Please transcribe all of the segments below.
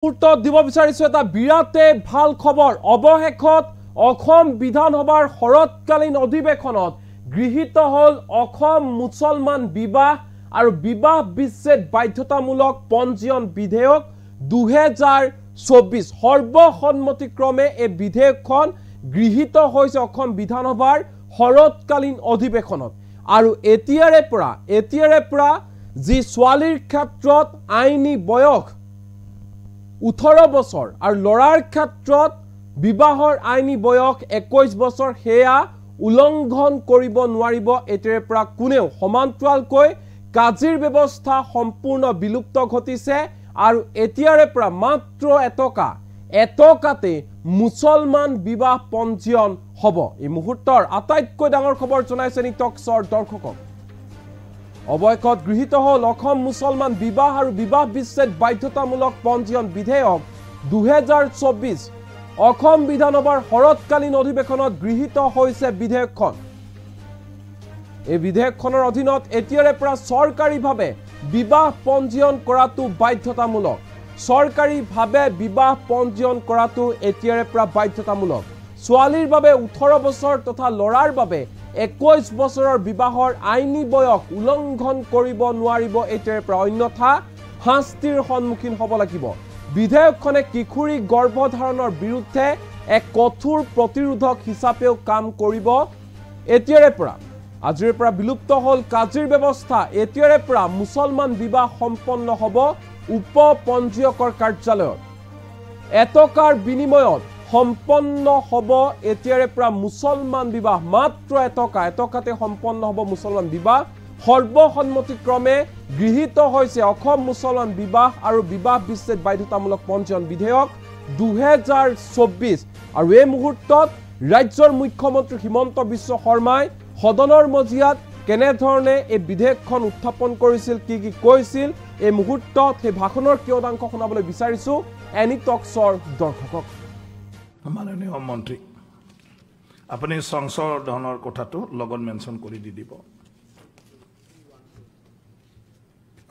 মুহূৰ্তত দিব বিচাৰিছো এটা বিৰাটে ভাল খবৰ অৱশেষত অসম বিধানসভাৰ শৰৎকালীন অধিৱেশনত গৃহীত হল অসম মুছলমান বিবাহ আৰু বিবাহ বিচ্ছেদ বাধ্যতামূলক পঞ্জীয়ন বিধেয়ক 2024 সৰ্বসন্মতিক্ৰমে এই বিধেয়কখন গৃহীত হৈছে অসম বিধানসভাৰ শৰৎকালীন অধিৱেশনত আৰু এতিয়াৰে পৰা যি ছোৱালীৰ ক্ষেত্ৰত আইনী বয়স 18 বছৰ আৰু লৰাৰ ক্ষেত্ৰত বিবাহৰ আইনী বয়স 21 বছৰ হেয়া উলংঘন কৰিব নোৱাৰিব এতিয়াৰে পৰা কোনেও সমান্তৰালকৈ কাজিৰ ব্যৱস্থা সম্পূৰ্ণ বিলুপ্ত ঘটিছে আৰু এতিয়াৰে পৰা মাত্ৰ এটকাতে মুছলমান বিবাহ পঞ্জীয়ন হ'ব এই মুহূৰ্তৰ আটাইতকৈ ডাঙৰ খবৰ জনাইছে নিটক্সৰ দৰ্শকক অৱশেষত গৃহীত হল অসম মুছলমান বিবাহ আৰু বিবাহ বিচ্ছেদ বাধ্যতামূলক পঞ্জীয়ন বিধেয়ক 2024 অসম বিধানসভাৰ শৰৎকালীন অধিৱেশনত গৃহীত হৈছে বিধেয়কখন এই বিধেয়কখনৰ অধীনত এতিয়াৰে পৰা চৰকাৰীভাৱে বিবাহ পঞ্জীয়ন কৰাটো বাধ্যতামূলক চৰকাৰীভাৱে বিবাহ পঞ্জীয়ন কৰাটো এতিয়াৰে পৰা বাধ্যতামূলক ছোৱালীৰ বাবে 18 বছৰ তথা লৰাৰ বাবে 21 বছৰৰ বিবাহৰ আইনী বয়স উলংঘন কৰিব নোৱাৰিব এতিয়াৰে পৰা অন্যথা শাস্তিৰ সন্মুখীন হ'ব লাগিব বিধেয়কখনে কিশোৰী গৰ্ভধাৰণৰ বিৰুদ্ধে এক কঠোৰ প্ৰতিৰোধক হিচাপেও কাম কৰিব এতিয়াৰে পৰা আজিৰ পৰা বিলুপ্ত হল কাজিৰ ব্যৱস্থা এতিয়াৰে পৰা মুছলমান বিবাহ সম্পন্ন হ'ব উপ পঞ্জীয়কৰ কাৰ্যালয়ত এটকাৰ বিনিময়ত সম্পন্ন হ'ব এতিয়াৰে পৰা মুছলমান বিবাহ মাত্ৰ এটকাতে সম্পন্ন হ'ব মুছলমান বিবাহ সৰ্বসন্মতিক্ৰমে গৃহীত হৈছে অসম মুছলমান বিবাহ আৰু বিবাহ বিচ্ছেদ বাধ্যতামূলক পঞ্জীয়ন বিধেয়ক 2024 আৰু এই মুহূৰ্তত ৰাজ্যৰ মুখ্যমন্ত্ৰী হিমন্ত বিশ্ব শৰ্মাই সদনৰ মজিয়াত কেনেধৰণে এই বিধেয়কখন উত্থাপন কৰিছিল কি কৈছিল এই মুহূৰ্তত সেই ভাষণৰ কিয়দাংশ শুনাবলৈ বিচাৰিছো এনি টক্সৰ দৰ্শকক মাননীয় মন্ত্ৰী আপুনি সংশোধনৰ কথাটো লগত মেনশন কৰি দিব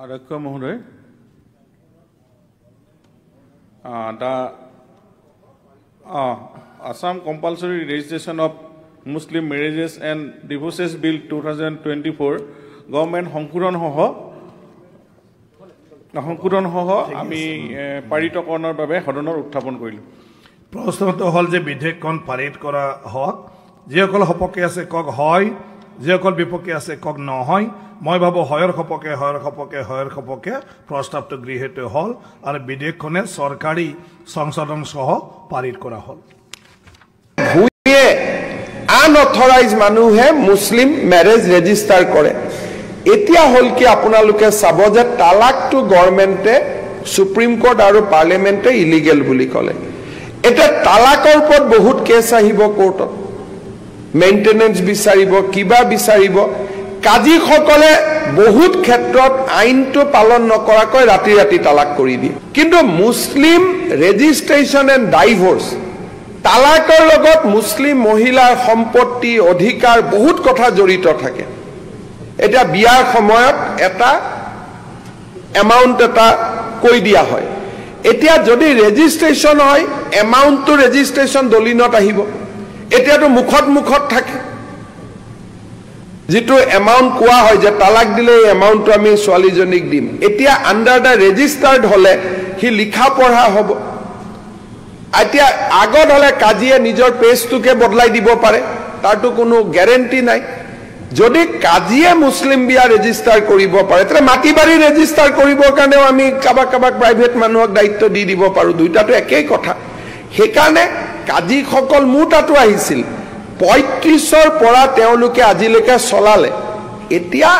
অধ্যক্ষ মহোদয় Assam Compulsory Registration of Muslim Marriages and Divorces Bill 2024 Government সংশোধন সহ আমি পাৰিতকৰণৰ বাবে সদনৰ উত্থাপন কৰিলো প্ৰশ্নটো হল যে বিধেয়কখন পাৰিত কৰা হওক যিসকল সপক্ষে আছে কক হয় যিসকল বিপক্ষে আছে কক নহয় মই ভাবো হয়ৰ সপক্ষে প্ৰস্তাৱটো গৃহীত হল আৰু বিধেয়কখনে চৰকাৰী সংশোধন সহ পাৰিত কৰা হল ভুয়ে আনঅথৰাইজ মানুহে মুছলিম মেৰেজ ৰেজিষ্টাৰ কৰে এতিয়া হল কি আপোনালোকে চাব যে তালাকটো গভৰ্ণমেণ্টে সুপ্ৰিম কোৰ্ট আৰু পাৰ্লিমেণ্টে ইলিগেল বুলি ক'লে এটা তালাকৰ ওপৰত বহুত কেছ আহিব কোৰ্টত মেইনটেনেন্স বিচাৰিব কিবা বিচাৰিব কাজীসকলে বহুত ক্ষেত্ৰত আইনটো পালন নকৰাকৈ ৰাতি তালাক কৰি দিয়ে কিন্তু মুছলিম ৰেজিষ্ট্ৰেচন এণ্ড ডাইভোৰ্স তালাকৰ লগত মুছলিম মহিলাৰ সম্পত্তি অধিকাৰ বহুত কথা জড়িত থাকে এটা বিয়াৰ সময়ত এটা এমাউণ্ট এটা কৈ দিয়া হয় এতিয়া যদি ৰেজিষ্ট্ৰেচন হয় এমাউণ্টটো ৰেজিষ্ট্ৰেচন দলিনত আহিব এতিয়াতো মুখত থাকে যেটো এমাউণ্ট কোৱা হয় যে তালাক দিলে এই এমাউণ্টটো আমি ছোৱালীজনীক দিম এতিয়া আন্ডাৰ দা ৰেজিষ্টাৰ্ড হলে হি লিখা পঢ়া হ'ব এতিয়া আগত হলে কাজিয়ে নিজৰ পেজটোকে বদলাই দিব পাৰে তাৰটো কোনো গ্যাৰান্টি নাই যদি কাজিয়ে মুছলিম বিয়া ৰেজিষ্টাৰ কৰিব পাৰে তে মাটিবাৰী ৰেজিষ্টাৰ কৰিবৰ কাৰণেও আমি কাবাক প্ৰাইভেট মানুহক দায়িত্ব দি দিব পাৰো দুইটাটো একেই কথা হেকাৰণে কাজিসকল মুটাটো আহিছিল 35ৰ পৰা তেওঁলোকে আজিলৈকে চলালে এতিয়া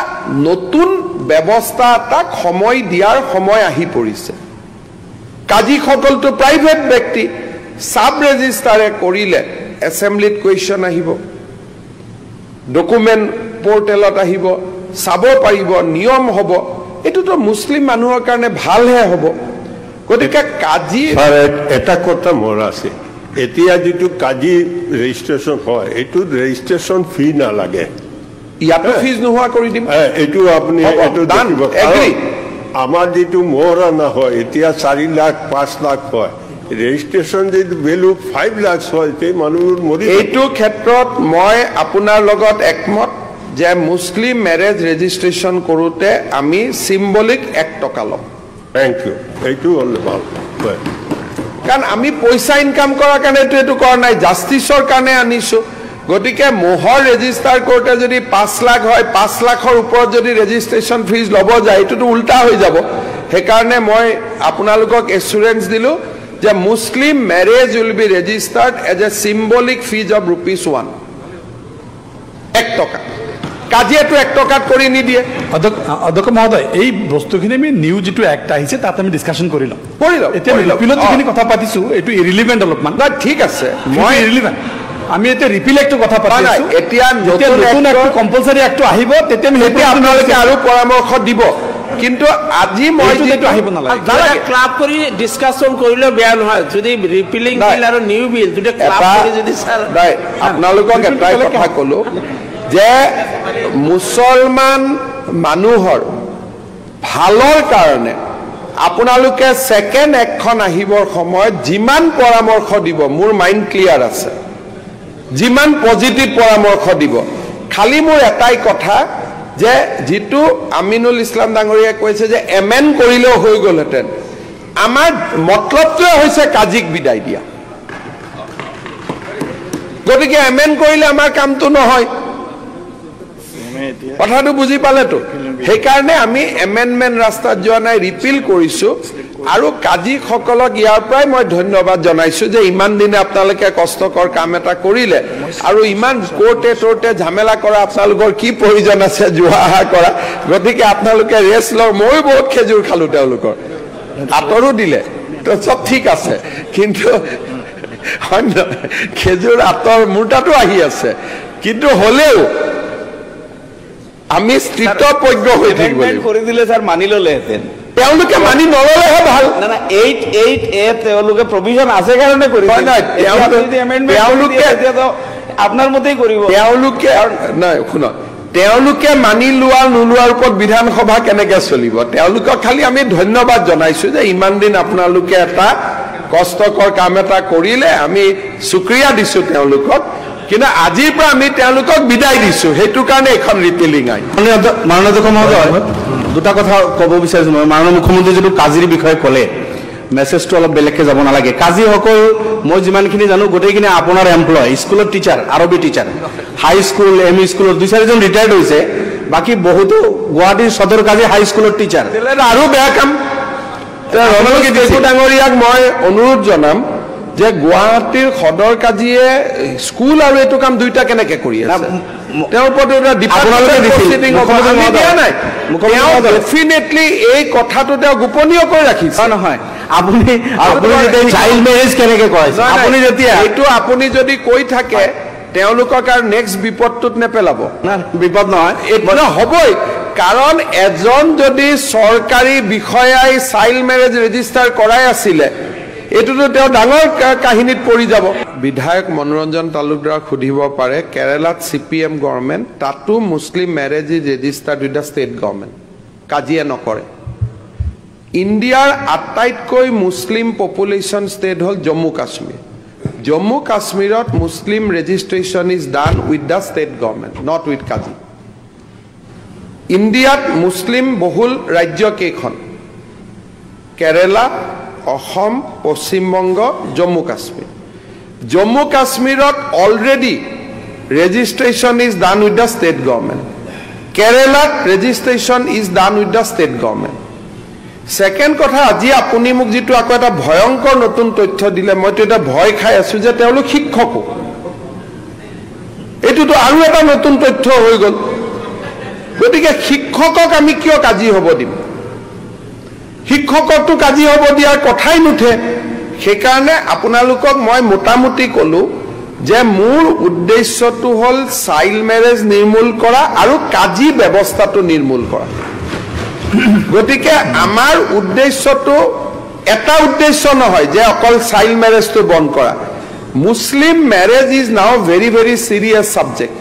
নতুন ব্যৱস্থা এটা সময় দিয়াৰ সময় আহি পৰিছে কাজিসকলটো প্ৰাইভেট ব্যক্তি সাব ৰেজিষ্টাৰে কৰিলে এছেম্বলিত কোৱেশ্চন আহিব ডকুমেন্ট পোৰ্টেলত আহিব চাব পাৰিব নিয়ম হ'ব এটোতো মুছলিম মানুহৰ কাৰণে ভালহে হ'ব গতিকে কাজি এটা কথা মোৰ আছে এতিয়া যেটো কাজি ৰেজিষ্ট্ৰেচন হয় এটো ৰেজিষ্ট্ৰেচন ফি না লাগে ইয়াতো ফিজ নোহোৱা কৰি দিম এটো আপুনি এটো এগ্ৰি আমাৰ যিটো মহাৰণা হয় এতিয়া 4 লাখ 5 লাখ হয় ৰেজিষ্ট্ৰেশ্যন যদি ভেলু 5 লাখ হয় তে মানুহৰ মৰি এইটো ক্ষেত্ৰত মই আপোনাৰ লগত একমত যে মুছলিম মেৰেজ ৰেজিষ্ট্ৰেশ্যন কৰোঁতে আমি চিম্বলিক 1 টকা ল'ম থ্যাংক ইউ এইটো হ'ল ভাল হয় কাৰণ আমি পইচা ইনকাম কৰাৰ কাৰণেতো এইটো কৰা নাই জাষ্টিছৰ কাৰণে আনিছোঁ গতিকে মোহৰ ৰেজিষ্টাৰ কৰোঁতে যদি 5 লাখ হয় 5 লাখৰ ওপৰত যদি ৰেজিষ্ট্ৰেশ্যন ফিজ ল'ব যায় এইটোতো উল্টা হৈ যাব সেইকাৰণে মই আপোনালোকক এছুৰেঞ্চ দিলোঁ যে Muslim marriage will be registered as a symbolic fee of ₹1 1 টকা কাজিয়াটো 1 টকাত কৰি নিদিয়ে অধ্যক্ষ মহোদয় এই বস্তুখিনি আমি নিউ যিটো এক্ট আহিছে তাত আমি ডিছকাশ্যন কৰি লওঁ এতিয়া ৰিপিলত যিখিনি কথা পাতিছোঁ এইটো ইৰিলিভেণ্ট অলপমান ঠিক আছে মই ইৰিলিভেণ্ট আমি এতিয়া ৰিপিল এক্টৰ কথা পাতিছোঁ এতিয়া নতুন এক্ট কম্পালচৰি এক্টটো আহিব তেতিয়া আপোনালোকে আৰু পৰামৰ্শ দিব কিন্তু আজি মই যিটো আহিব নালাগে ক্লাব কৰি ডিসকাশন কৰিলে বেয়া নহয় যদি ৰিপিলিং বিল আৰু নিউ বিল দুটা ক্লাব কৰি যদি স্যাৰ আপোনালোকক এটাই কথা ক'লো যে মুছলমান মানুহৰ ভালৰ কাৰণে আপোনালোকে সেকেন্ড একখন আহিবৰ সময়ত যিমান পৰামৰ্শ দিব মোৰ মাইন্ড ক্লিয়াৰ আছে যিমান পজিটিভ পৰামৰ্শ দিব খালি মোৰ এটাই কথা যে যেটো আমিনুল ইসলাম ডাঙৰীয়া কৈছে যে এমেন কৰিলেও হৈ গলহেতেন আমাৰ মতলবটোৱে হৈছে কাজিক বিদায় দিয়া গতিকে এমেন কৰিলে আমাৰ কামটো নহয় কথাটো বুজি পালেতো সেইকাৰণে আমি এমেন্ডমেন্ট ৰাস্তাত যোৱা নাই ৰিপিল কৰিছোঁ আৰু কাজিসকলক ইয়াৰ পৰাই মই ধন্যবাদ জনাইছোঁ যে ইমান দিনে আপোনালোকে কষ্টকৰ কাম এটা কৰিলে আৰু ইমান কোৰ্টে ঝামেলা কৰা আপোনালোকৰ কি প্ৰয়োজন আছে যোৱা অহা কৰা গতিকে আপোনালোকে ৰেষ্ট লওক ময়ো বহুত খেজুৰ খালোঁ তেওঁলোকৰ আঁতৰো দিলে তো চব ঠিক আছে কিন্তু খেজুৰ আঁতৰ মোৰ তাতো আহি আছে কিন্তু হ'লেও আমি স্থিতপ্ৰজ্ঞ হৈ থাকিব কৰি দিলে স্যাৰ মানি ললেহেঁতেন তেওঁলোকে মানি নললেহে ভাল না না 8A তেওঁলোকে প্ৰভিজন আছে কাৰণে কৰিছে নাই তেওঁলোকে আপোনাৰ মতেই কৰিব তেওঁলোকে নাই শুনক তেওঁলোকে মানি লোৱা নোলোৱাৰ ওপৰত বিধানসভা কেনেকৈ চলিব তেওঁলোকক খালি আমি ধন্যবাদ জনাইছোঁ যে ইমান দিন আপোনালোকে এটা কষ্টকৰ কাম এটা কৰিলে আমি শুক্ৰিয়া দিছোঁ তেওঁলোকক কিন্তু আজিৰ পৰা আমি তেওঁলোকক বিদায় দিছোঁ সেইটো কাৰণে এখন ৰিপিলিং আইন মাননীয় অধ্যক্ষ মহোদয় দুটা কথা ক'ব বিচাৰিছোঁ মই মাননীয় মুখ্যমন্ত্ৰী যিটো কাজিৰ বিষয়ে ক'লে মেছেজটো অলপ বেলেগকৈ যাব নালাগে কাজিসকল মই যিমানখিনি জানো গোটেইখিনি আপোনাৰ এমপ্লয় স্কুলৰ টিচাৰ আৰবী টিচাৰ হাই স্কুল ME স্কুলৰ 2-4জন ৰিটায়াৰ্ড হৈছে বাকী বহুতো গুৱাহাটীৰ সদৰ কাজি হাই স্কুলৰ টিচাৰ আৰু বেয়া কাম ডাঙৰীয়াক মই অনুৰোধ জনাম যে গুৱাহাটীৰ সদৰ কাজিয়ে স্কুল আৰু এইটো কাম দুইটা কেনেকৈ কৰি আছে তেওঁৰ ওপৰত ডেফিনেটলি এই কথাটো তেওঁ গোপনীয় কৰি ৰাখিছে নহয় আপুনি চাইল্ড মেৰেজ কেনেকৈ কৰাইছে আপুনি যেতিয়া এইটো আপুনি যদি কৈ থাকে তেওঁলোকক আৰু নেক্সট বিপদটোত নেপেলাব বিপদ নহয় এইটো হ'বই কাৰণ এজন যদি চৰকাৰী বিষয়াই চাইল্ড মেৰেজ ৰেজিষ্টাৰ কৰাই আছিলে এইটোতো তেওঁ ডাঙৰ কাহিনীত পৰি যাব বিধায়ক মনোৰঞ্জন তালুকদাৰক সুধিব পাৰে কেৰালাত CPM গভৰ্ণমেণ্ট তাতো Muslim marriage is registered with the state government কাজিয়া নকৰে ইণ্ডিয়াৰ আটাইতকৈ মুছলিম পপুলেশ্যন ষ্টেট হ'ল জম্মু কাশ্মীৰত Muslim registration is done with the state government not with qazi ইণ্ডিয়াত মুছলিম বহুল ৰাজ্য কেইখন কেৰালা অসম পশ্চিমবংগ জম্মু কাশ্মীৰত already registration is done with the state government কেৰালাত registration is done with the state government second কথা আজি আপুনি মোক যিটো আকৌ এটা ভয়ংকৰ নতুন তথ্য দিলে মইতো এটা ভয় খাই আছোঁ যে তেওঁলোক শিক্ষকো এইটোতো আৰু এটা নতুন তথ্য হৈ গ'ল গতিকে শিক্ষকক আমি কিয় কাজি হ'ব দিম শিক্ষককটো কাজি হ'ব দিয়াৰ কথাই নুঠে সেইকাৰণে আপোনালোকক মই মোটামুটি ক'লো যে মোৰ উদ্দেশ্যটো হ'ল চাইল্ড মেৰেজ নিৰ্মূল কৰা আৰু কাজি ব্যৱস্থাটো নিৰ্মূল কৰা গতিকে আমাৰ উদ্দেশ্যটো এটা উদ্দেশ্য নহয় যে অকল চাইল্ড মেৰেজটো বন্ধ কৰা Muslim marriage is now very very serious subject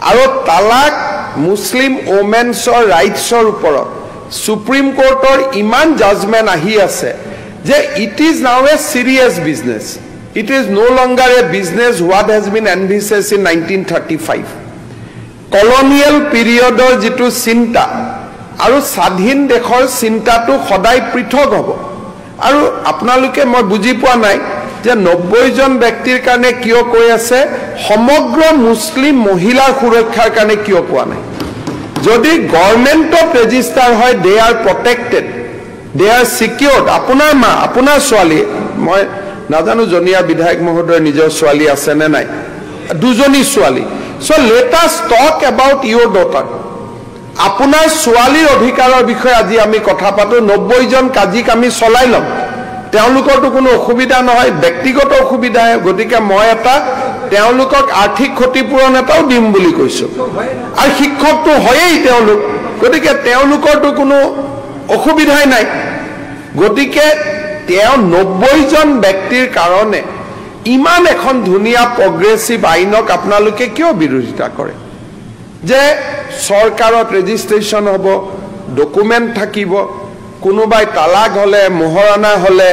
আৰু তালাক মুছলিম ওমেন্সৰ ৰাইটছৰ ওপৰত সুপ্ৰিম কোৰ্টৰ ইমান জাজমেণ্ট আহি আছে যে it is now a serious business it is no longer a business what has been envisaged in 1935 colonial পিৰিয়ডৰ যিটো চিন্তা আৰু স্বাধীন দেশৰ চিন্তাটো সদায় পৃথক হ'ব আৰু আপোনালোকে মই বুজি পোৱা নাই যে 90 জন ব্যক্তিৰ কাৰণে কিয় কৈ আছে সমগ্ৰ মুছলিম মহিলাৰ সুৰক্ষাৰ কাৰণে কিয় কোৱা নাই যদি গভৰ্ণমেণ্টত ৰেজিষ্টাৰ হয় দে আৰ প্ৰটেক্টেড দে আৰ সিকিউৰ্ড আপোনাৰ মা আপোনাৰ ছোৱালী মই নাজানো জনিয়া বিধায়ক মহোদয় নিজৰ ছোৱালী আছে নে নাই দুজনী ছোৱালী so let us talk about Euro daughter আপোনাৰ ছোৱালীৰ অধিকাৰৰ বিষয়ে আজি আমি কথা পাতো 90 জন কাজিক আমি চলাই লম তেওঁলোকৰটো কোনো অসুবিধা নহয় ব্যক্তিগত অসুবিধা গতিকে মই এটা তেওঁলোকক আৰ্থিক ক্ষতিপূৰণ এটাও দিম বুলি কৈছো আৰু শিক্ষকটো হয়েই তেওঁলোক গতিকে তেওঁলোকৰটো কোনো অসুবিধাই নাই গতিকে তেওঁ 90 জন ব্যক্তিৰ কাৰণে ইমান এখন ধুনীয়া প্ৰগ্ৰেছিভ আইনক আপোনালোকে কিয় বিৰোধিতা কৰে যে চৰকাৰত ৰেজিষ্ট্ৰেশ্যন হ'ব ডকুমেণ্ট থাকিব কোনোবাই তালাক হলে মোহৰানা হলে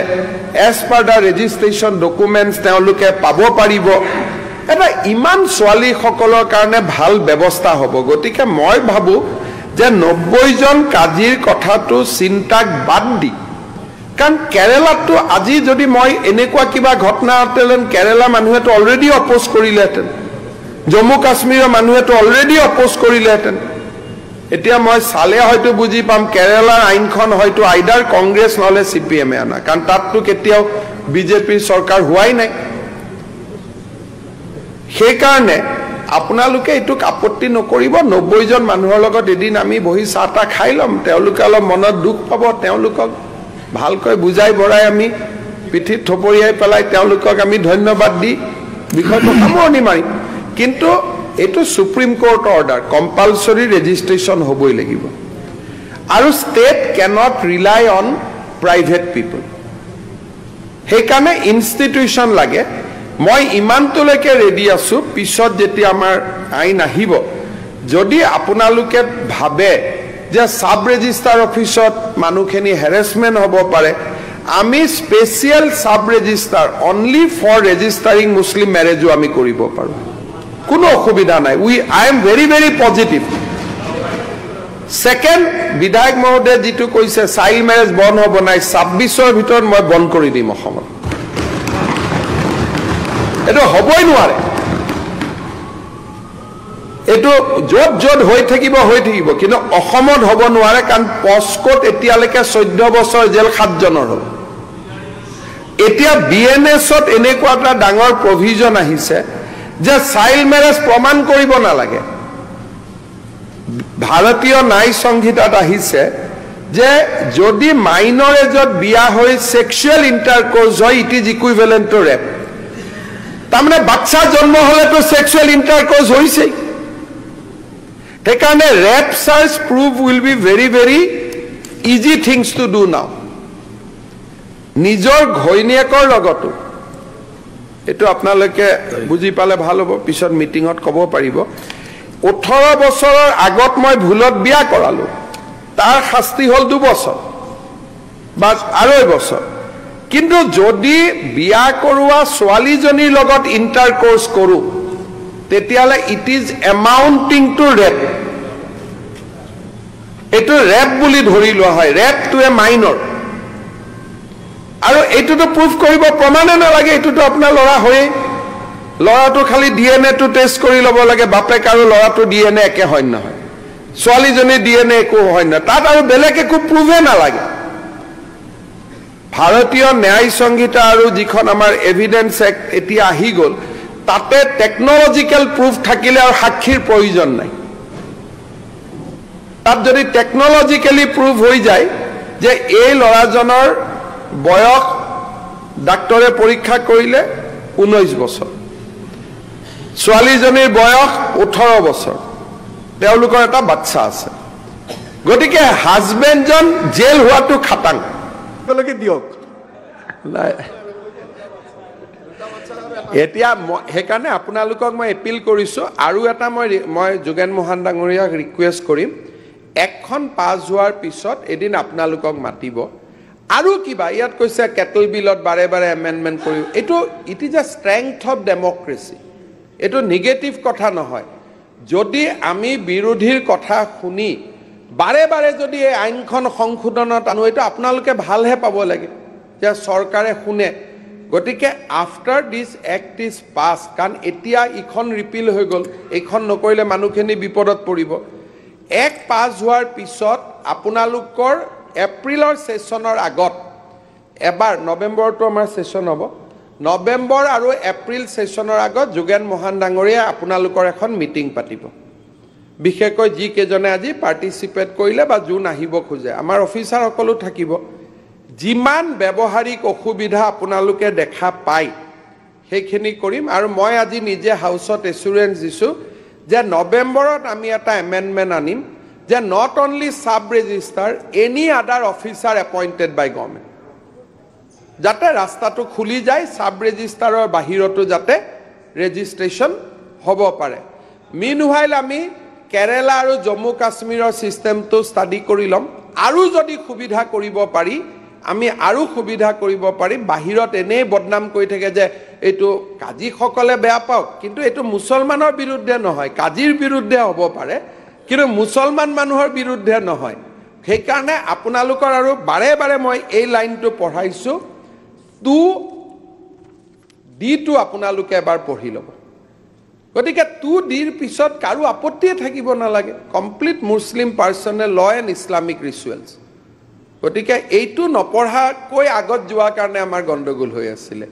এজ পাৰ দা ৰেজিষ্ট্ৰেশ্যন ডকুমেণ্টছ তেওঁলোকে পাব পাৰিব এটা ইমান ছোৱালীসকলৰ কাৰণে ভাল ব্যৱস্থা হ'ব গতিকে মই ভাবোঁ যে 90 জন কাজিৰ কথাটো চিন্তাক বাদ দি কাৰণ কেৰেলাতো আজি যদি মই এনেকুৱা কিবা ঘটনা হ'লেহেঁতেন কেৰেলা মানুহেতো অলৰেডি অপ'জ কৰিলেহেঁতেন জম্মু কাশ্মীৰৰ মানুহেতো অলৰেডি অপ'জ কৰিলেহেঁতেন এতিয়া মই চালে হয়তো বুজি পাম কেৰেলাৰ আইনখন হয়তো আইডাৰ কংগ্ৰেছ নহলে CPM এ আনা কাৰণ তাততো কেতিয়াও বিজেপিৰ চৰকাৰ হোৱাই নাই সেইকাৰণে আপোনালোকে এইটোক আপত্তি নকৰিব 90 জন মানুহৰ লগত এদিন আমি বহি চাহটা খাই ল'ম তেওঁলোকে অলপ মনত দুখ পাব তেওঁলোকক ভালকৈ বুজাই বৰাই আমি পিঠিত থপৰিয়াই পেলাই তেওঁলোকক আমি ধন্যবাদ দি বিষয়টো সামৰণি মাৰিম কিন্তু এটো supreme court order compulsory registration হ'বই লাগিব আৰু ষ্টেট ক্যানট ৰিলাই অন প্ৰাইভেট পিপল সেইকাৰণে ইনষ্টিটিউচন লাগে মই ইমানটোলৈকে ৰেডি আছো পিছত যেতিয়া আমাৰ আইন আহিব যদি আপোনালোকে ভাবে যে সাব ৰেজিষ্টাৰ অফিচত মানুহখিনি হেৰাসমেন্ট হ'ব পাৰে আমি special sub registrar only for registering Muslim মেৰেজো আমি কৰিব পাৰো কোনো অসুবিধা নাই I am very positive second বিধায়ক মহোদয় যেটো কৈছে চাইল্ড মেৰেজ বন্ধ হ'ব নাই 26ৰ ভিতৰত মই বন্ধ কৰি দিম অসমত এটো হ'বই নোৱাৰে এটো যত হৈ থাকিব কিন্তু অসমত হ'ব নোৱাৰে কাৰণ পস্কোত এতিয়ালৈকে 14 বছৰ জেল 7 জনৰ হ'ল এতিয়া বিএনএছত এনেকুৱা এটা ডাঙৰ প্ৰভিজন আহিছে যে চাইল্ড মেৰেজ প্ৰমাণ কৰিব নালাগে ভাৰতীয় ন্যায় সংহিতাত আহিছে যে যদি মাইনৰ এজত বিয়া হৈ সেক্সুৱেল ইন্টাৰকোৰ্স হয় it is equivalent to rape তাৰমানে বাচ্চা জন্ম হলেতো সেক্সুৱেল ইন্টাৰকোৰ্স হৈছে সেইকাৰণে rape charge prove will be very easy things to do now নিজৰ ঘৈণীয়েকৰ লগতো এটো আপোনালোকে বুজি পালে ভাল হ'ব পিছত মিটিংত ক'ব পাৰিব 18 বছৰৰ আগত মই ভুলত বিয়া কৰালো তাৰ শাস্তি হ'ল 2 বছৰ বা 2.5 বছৰ কিন্তু যদি বিয়া কৰোৱা ছোৱালীজনীৰ লগত ইন্টাৰকোৰ্স কৰো তেতিয়ালে ইট ইজ এমাউন্টিং টু ৰেপ এটো ৰেপ বুলি ধৰি লোৱা হয় ৰেপ টু এ মাইনৰ আৰু এটোটো প্ৰুফ কৰিব প্ৰমাণে নালাগে এটোটো আপোনাৰ লৰা হয় লৰাটো খালি ডিএনএ টো টেষ্ট কৰি ল'ব লাগে বাপেক আৰু লৰাটো ডিএনএ একে হয় নহয় ছোৱালীজনী ডিএনএ একো হয় না তাত আৰু বেলেগ একো প্ৰুফে নালাগে ভাৰতীয় ন্যায় সংহিতা আৰু যিখন আমাৰ এভিডেন্স এক্ট এতিয়া আহি গল তাতে টেকনলজিক্যাল প্ৰুফ থাকিলে আৰু সাক্ষীৰ প্ৰয়োজন নাই তাত যদি টেকনলজিক্যালি প্ৰুফ হৈ যায় যে এই লৰাজনৰ বয়স ডাক্তৰে পৰীক্ষা কৰিলে 19 বছৰ ছোৱালীজনীৰ বয়স 18 বছৰ তেওঁলোকৰ এটা বাচ্চা আছে গতিকে হাজবেণ্ডজন জেল হোৱাটো খাটাং কলকে দিয়ক নাই এতিয়া হেকাৰণে আপোনালোকক মই এপিল কৰিছো আৰু এটা মই যোগেন মোহন ডাঙৰীয়াক ৰিকুৱেষ্ট কৰিম এখন পাছ হোৱাৰ পিছত এদিন আপোনালোকক মাতিব আৰু কিবা ইয়াত কৈছে কেটল বিলত বাৰে বাৰে এমেণ্ডমেণ্ট কৰিব এইটো it is a strength of democracy এইটো নিগেটিভ কথা নহয় যদি আমি বিৰোধীৰ কথা শুনি বাৰে বাৰে যদি এই আইনখন সংশোধনত আনো এইটো আপোনালোকে ভালহে পাব লাগে যে চৰকাৰে শুনে গতিকে আফটাৰ দিছ এক্ট ইজ পাছ কাৰণ এতিয়া ইখন ৰিপিল হৈ গ'ল এইখন নকৰিলে মানুহখিনি বিপদত পৰিব এক পাছ হোৱাৰ পিছত আপোনালোকৰ এপ্ৰিলৰ ছেছনৰ আগত এবাৰ নৱেম্বৰটো আমাৰ ছেছন হ'ব নৱেম্বৰ আৰু এপ্ৰিল ছেছনৰ আগত যোগেন মহান ডাঙৰীয়া আপোনালোকৰ এখন মিটিং পাতিব বিশেষকৈ যি কেজনে আজি পাৰ্টিচিপেট কৰিলে বা যোন আহিব খোজে আমাৰ অফিচাৰসকলো থাকিব যিমান ব্যৱহাৰিক অসুবিধা আপোনালোকে দেখা পায় সেইখিনি কৰিম আৰু মই আজি নিজে হাউচত এছুৰেঞ্চ দিছোঁ যে নৱেম্বৰত আমি এটা এমেণ্ডমেণ্ট আনিম যে not only sub registrar any other officer appointed by government যাতে ৰাস্তাটো খুলি যায় সাব ৰেজিষ্টাৰৰ বাহিৰতো যাতে ৰেজিষ্ট্ৰেশ্যন হ'ব পাৰে মিনহাইল আমি কেৰেলা আৰু জম্মু কাশ্মীৰৰ ছিষ্টেমটো ষ্টাডি কৰি ল'ম আৰু যদি সুবিধা কৰিব পাৰি আমি আৰু সুবিধা কৰিব পাৰিম বাহিৰত এনেই বদনাম কৰি থাকে যে এইটো কাজীসকলে বেয়া পাওক কিন্তু এইটো মুছলমানৰ বিৰুদ্ধে নহয় কাজীৰ বিৰুদ্ধে হ'ব পাৰে কিন্তু মুছলমান মানুহৰ বিৰুদ্ধে নহয় সেইকাৰণে আপোনালোকৰ আৰু বাৰে বাৰে মই এই লাইনটো পঢ়াইছোঁ ডিটো আপোনালোকে এবাৰ পঢ়ি ল'ব গতিকে ডিৰ পিছত কাৰো আপত্তিয়ে থাকিব নালাগে কমপ্লিট মুছলিম পাৰ্চনেল ল এণ্ড ইছলামিক ৰিচুৱেলছ গতিকে এইটো নপঢ়াকৈ আগত যোৱাৰ কাৰণে আমাৰ গণ্ডগোল হৈ আছিলে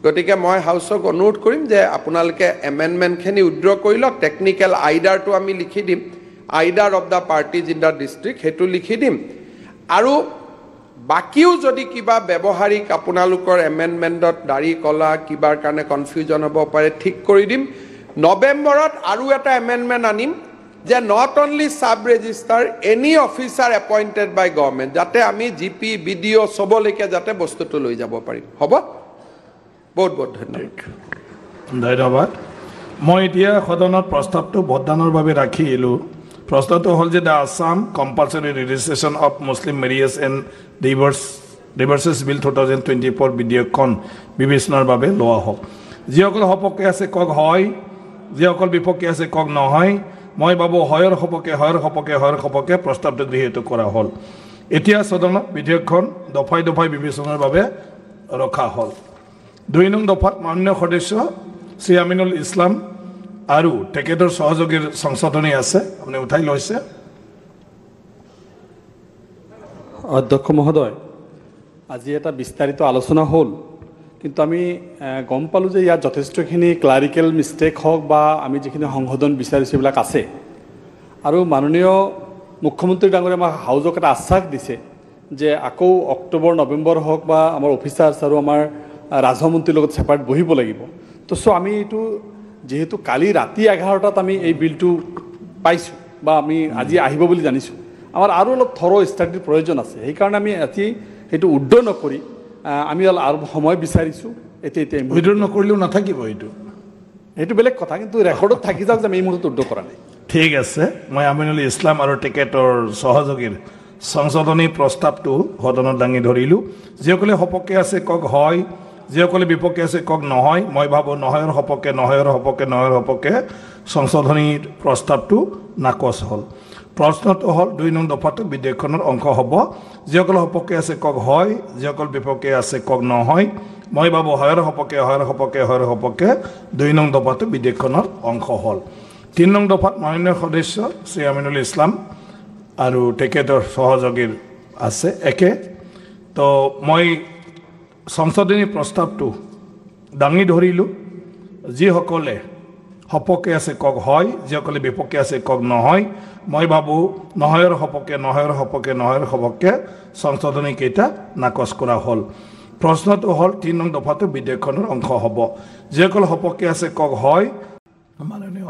গতিকে মই হাউচক অনুৰোধ কৰিম যে আপোনালোকে এমেণ্ডমেণ্টখিনি উইথড্ৰ কৰি লওক টেকনিকেল আইডাৰটো আমি লিখি দিম আইডাৰ of the parties in the district সেইটো লিখি দিম আৰু বাকিও যদি কিবা ব্যৱহাৰিক আপোনালোকৰ এমেণ্ডমেণ্টত দাড়ি কলা কিবাৰ কাৰণে কনফিউজন হ'ব পাৰে ঠিক কৰি দিম নৱেম্বৰত আৰু এটা এমেণ্ডমেণ্ট আনিম যে not only sub registrar any officer appointed by government যাতে আমি জিপি বিডিঅ' চবলৈকে যাতে বস্তুটো লৈ যাব পাৰিম হ'ব বহুত বহুত ধন্যবাদ মই এতিয়া সদনত প্ৰস্তাৱটো ভোটদানৰ বাবে ৰাখি আহিলোঁ প্ৰশ্নটো হ'ল যে the Assam compulsory registration of Muslim marriage and divorces bill 2024 বিধেয়কখন বিবেচনাৰ বাবে লোৱা হওক যিসকল সপক্ষে আছে কওক হয় যিসকল বিপক্ষে আছে কওক নহয় মই ভাবোঁ হয়ৰ সপক্ষে প্ৰস্তাৱটো গৃহীত কৰা হ'ল এতিয়া সদনত বিধেয়কখন দফাই দফাই বিবেচনাৰ বাবে ৰখা হ'ল 2 নং দফাত মাননীয় সদস্য শ্ৰী আমিনুল ইছলাম আৰু তেখেতৰ সহযোগীৰ সংশোধনী আছে আপুনি উঠাই লৈছে অধ্যক্ষ মহোদয় আজি এটা বিস্তাৰিত আলোচনা হ'ল কিন্তু আমি গম পালোঁ যে ইয়াত যথেষ্টখিনি ক্লাৰিকেল মিষ্টেক হওক বা আমি যিখিনি সংশোধন বিচাৰিছোঁ সেইবিলাক আছে আৰু মাননীয় মুখ্যমন্ত্ৰী ডাঙৰীয়া আমাক হাউজক এটা আশ্বাস দিছে যে আকৌ অক্টোবৰ নৱেম্বৰ হওক বা আমাৰ অফিচাৰ্ছ আৰু আমাৰ ৰাজমন্ত্ৰীৰ লগত ছেপাৰেট বহিব লাগিব তো আমি এইটো যেহেতু কালি ৰাতি 11টাত আমি এই বিলটো পাইছোঁ বা আমি আজি আহিব বুলি জানিছোঁ আমাৰ আৰু অলপ থৰ ষ্টাডিৰ প্ৰয়োজন আছে সেইকাৰণে আমি আজি সেইটো উদ্ধ নকৰি আমি আৰু সময় বিচাৰিছোঁ এতিয়া উদ্ধ নকৰিলেও নাথাকিব সেইটো বেলেগ কথা কিন্তু ৰেকৰ্ডত থাকি যাওক যে আমি এই মুহূৰ্তত উদ্ধ কৰা নাই ঠিক আছে মই আমিনুল ইছলাম আৰু তেখেতৰ সহযোগীৰ সংশোধনী প্ৰস্তাৱটো সদনত দাঙি ধৰিলোঁ যিসকলে সপক্ষে আছে কওক হয় যিসকলে বিপক্ষে আছে কওক নহয় মই ভাবোঁ নহয়ৰ সপক্ষে সংশোধনীৰ প্ৰস্তাৱটো নাকচ হ'ল প্ৰশ্নটো হ'ল 2 নং দফাটো বিধেয়কখনৰ অংশ হ'ব যিসকল সপক্ষে আছে কওক হয় যিসকল বিপক্ষে আছে কওক নহয় মই ভাবোঁ হয়ৰ সপক্ষে 2 নং দফাটো বিধেয়কখনৰ অংশ হ'ল 3 নং দফাত মাননীয় সদস্য শ্ৰী আমিনুল ইছলাম আৰু তেখেতৰ সহযোগীৰ আছে একে তো মই সংশোধনী প্ৰস্তাৱটো দাঙি ধৰিলোঁ যিসকলে সপক্ষে আছে কওক হয় যিসকলে বিপক্ষে আছে কওক নহয় মই ভাবোঁ নহয়ৰ সপক্ষে সংশোধনীকেইটা নাকচ কৰা হ'ল প্ৰশ্নটো হ'ল 3 নং দফাটো বিধেয়কখনৰ অংশ হ'ব যিসকল সপক্ষে আছে কওক হয় মাননীয়